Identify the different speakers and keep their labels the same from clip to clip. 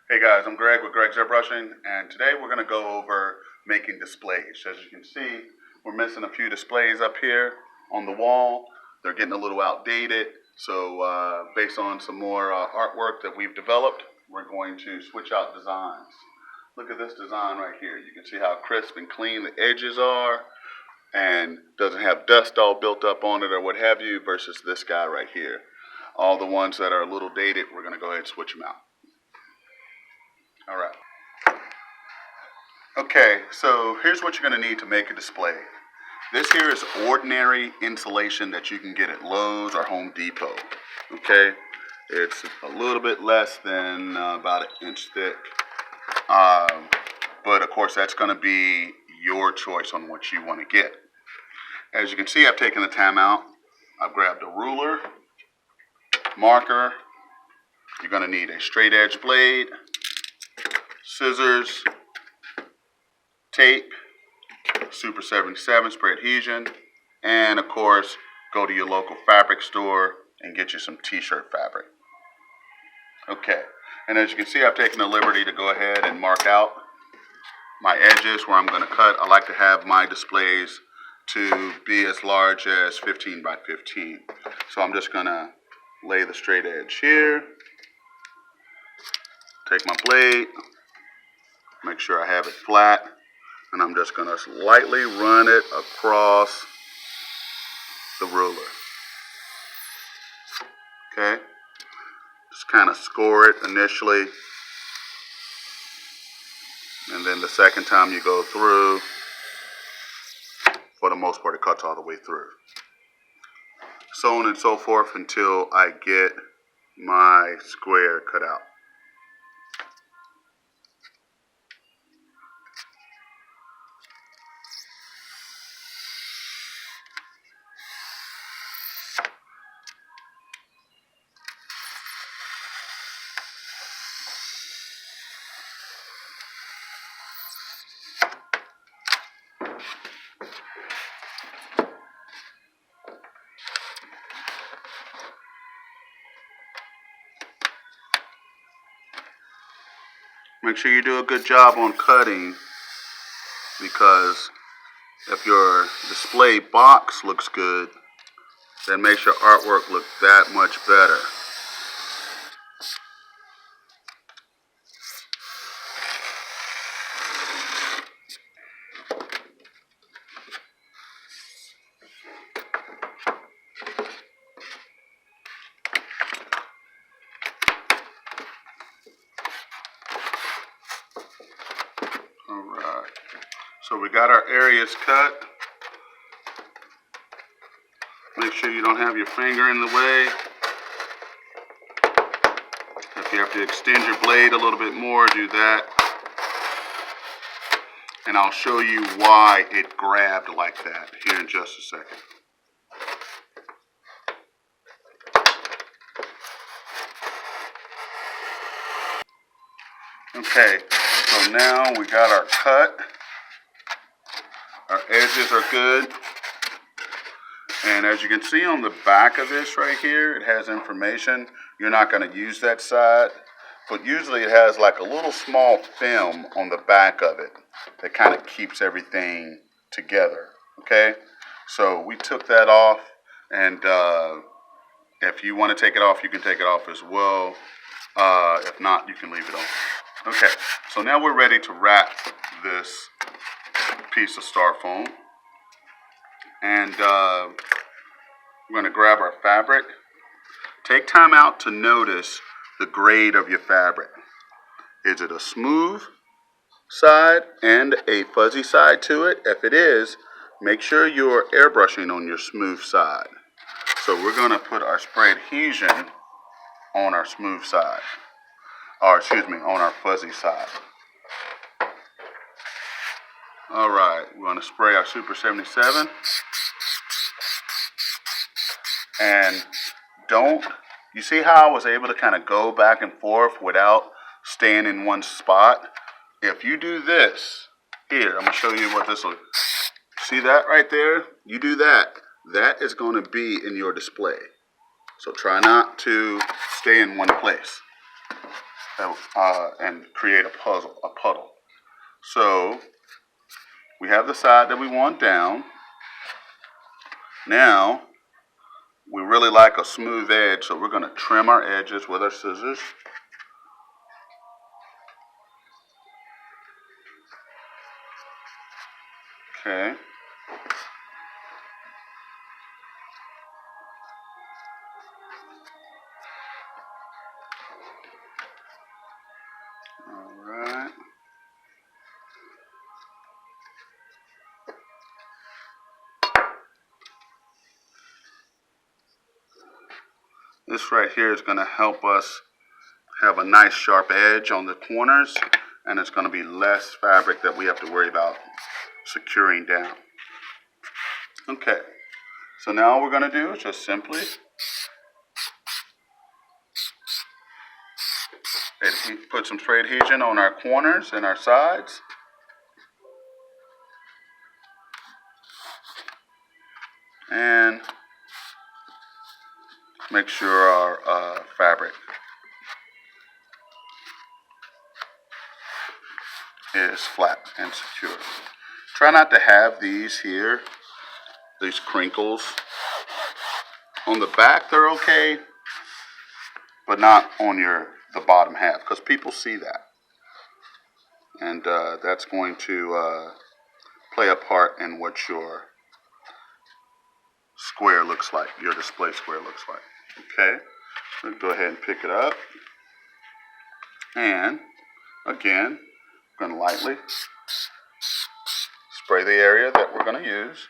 Speaker 1: Hey guys, I'm Greg with Greg's Airbrushing, and today we're going to go over making displays. As you can see, we're missing a few displays up here on the wall. They're getting a little outdated, so based on some more artwork that we've developed, we're going to switch out designs. Look at this design right here. You can see how crisp and clean the edges are and doesn't have dust all built up on it or what have you, versus this guy right here. All the ones that are a little dated, we're going to go ahead and switch them out. All right. Okay, so here's what you're going to need to make a display. This here is ordinary insulation that you can get at Lowe's or Home Depot. Okay, it's a little bit less than about an inch thick. But of course, that's going to be your choice on what you want to get. As you can see, I've taken the time out. I've grabbed a ruler, marker. You're going to need a straight edge blade, scissors, tape, Super 77 spray adhesion, and of course, go to your local fabric store and get you some t-shirt fabric. Okay, and as you can see, I've taken the liberty to go ahead and mark out my edges where I'm going to cut. I like to have my displays to be as large as 15 by 15. So I'm just going to lay the straight edge here, take my blade, make sure I have it flat, and I'm just going to lightly run it across the ruler. Okay? Just kind of score it initially, and then the second time you go through, for the most part, it cuts all the way through. So on and so forth until I get my square cut out. Make sure you do a good job on cutting, because if your display box looks good, then makes your artwork look that much better. Alright, so we got our areas cut. Make sure you don't have your finger in the way. If you have to extend your blade a little bit more, do that. And I'll show you why it grabbed like that here in just a second. Okay, so now we got our cut. Our edges are good. And as you can see on the back of this right here, it has information. You're not going to use that side, but usually it has like a little small film on the back of it that kind of keeps everything together. Okay, so we took that off, and if you want to take it off, you can take it off as well. If not, you can leave it on. Okay, so now we're ready to wrap this piece of styrofoam. And we're going to grab our fabric. Take time out to notice the grade of your fabric. Is it a smooth side and a fuzzy side to it? If it is, make sure you're airbrushing on your smooth side. So we're going to put our spray adhesion on our smooth side. Or excuse me, on our fuzzy side. Alright, we're going to spray our Super 77. And you see how I was able to kind of go back and forth without staying in one spot? If you do this, here, I'm going to show you what this will, see that right there? You do that. That is going to be in your display. So try not to stay in one place. and create a puddle. So we have the side that we want down. Now we really like a smooth edge, so we're going to trim our edges with our scissors. Okay. All right. This right here is going to help us have a nice sharp edge on the corners, and it's going to be less fabric that we have to worry about securing down. Okay, so now all we're going to do is just simply put some spray adhesion on our corners and our sides. And make sure our fabric is flat and secure. Try not to have these here, these crinkles. On the back they're okay, but not on the bottom half, because people see that. And that's going to play a part in what your square looks like, your display square looks like. Okay, so go ahead and pick it up. And again, I'm going to lightly spray the area that we're going to use.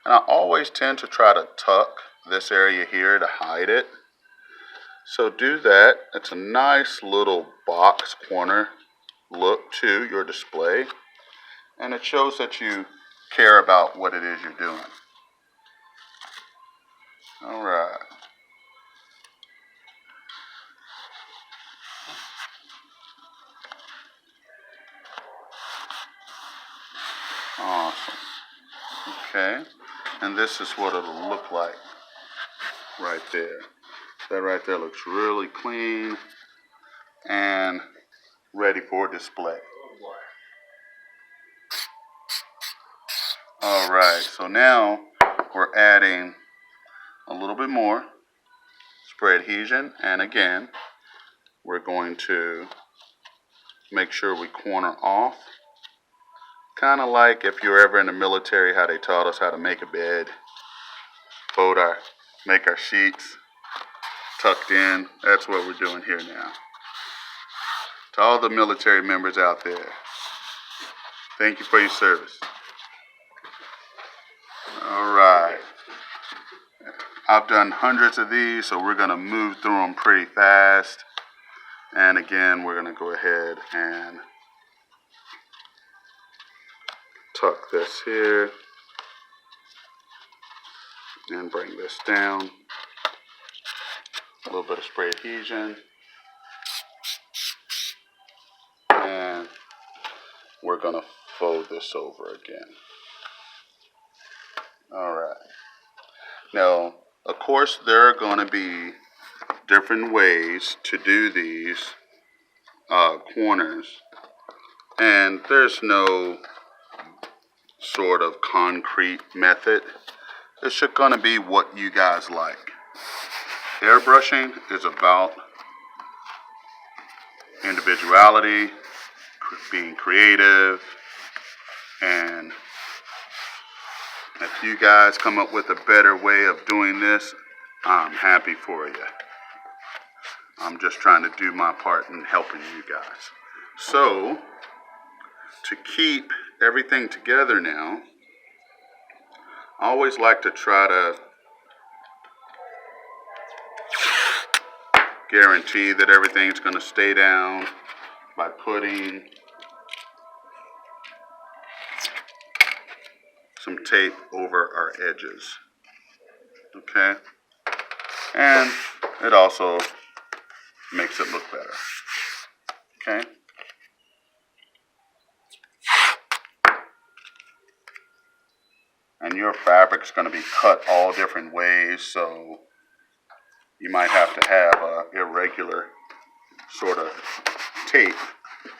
Speaker 1: And I always tend to try to tuck this area here to hide it. So do that. It's a nice little box corner look to your display. And it shows that you care about what it is you're doing. All right. Awesome. Okay. And this is what it'll look like right there. That right there looks really clean and ready for display. All right, so now we're adding a little bit more spray adhesion, and again, we're going to make sure we corner off. Kind of like if you're ever in the military, how they taught us how to make a bed, make our sheets tucked in. That's what we're doing here now. To all the military members out there, thank you for your service. All right. I've done hundreds of these, so we're going to move through them pretty fast. And again, we're going to go ahead and tuck this here and bring this down. A little bit of spray adhesion. And we're going to fold this over again. All right. Now, of course, there are going to be different ways to do these corners, and there's no sort of concrete method. It's just going to be what you guys like. Airbrushing is about individuality, being creative, and if you guys come up with a better way of doing this, I'm happy for you. I'm just trying to do my part in helping you guys. So, to keep everything together now, I always like to try to guarantee that everything's going to stay down by putting some tape over our edges. Okay? And it also makes it look better. Okay? And your fabric's going to be cut all different ways, so you might have to have a irregular sort of tape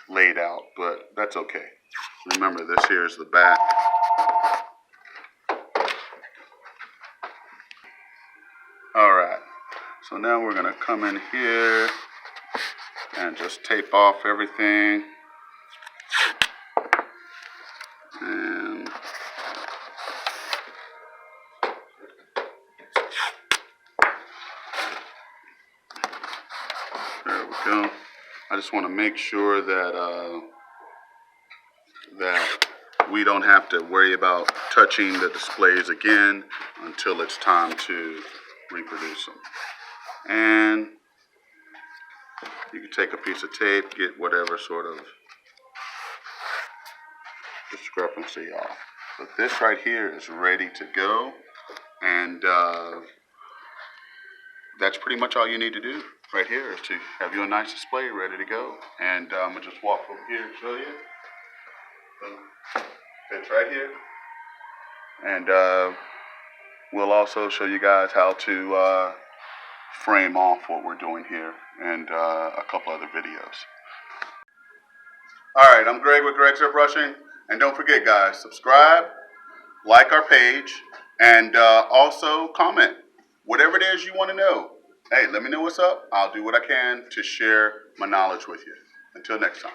Speaker 1: laid out, but that's okay. Remember, this here is the back. Alright, so now we're going to come in here and just tape off everything. And there we go. I just want to make sure that that we don't have to worry about touching the displays again until it's time to reproduce them. And you can take a piece of tape, get whatever sort of discrepancy off. But this right here is ready to go, and that's pretty much all you need to do right here is to have your nice display ready to go. And I'm going to just walk over here and show you. So, it's right here. And we'll also show you guys how to frame off what we're doing here and a couple other videos. Alright, I'm Greg with Greg's Airbrushing. And don't forget, guys, subscribe, like our page, and also comment. Whatever it is you want to know. Hey, let me know what's up. I'll do what I can to share my knowledge with you. Until next time.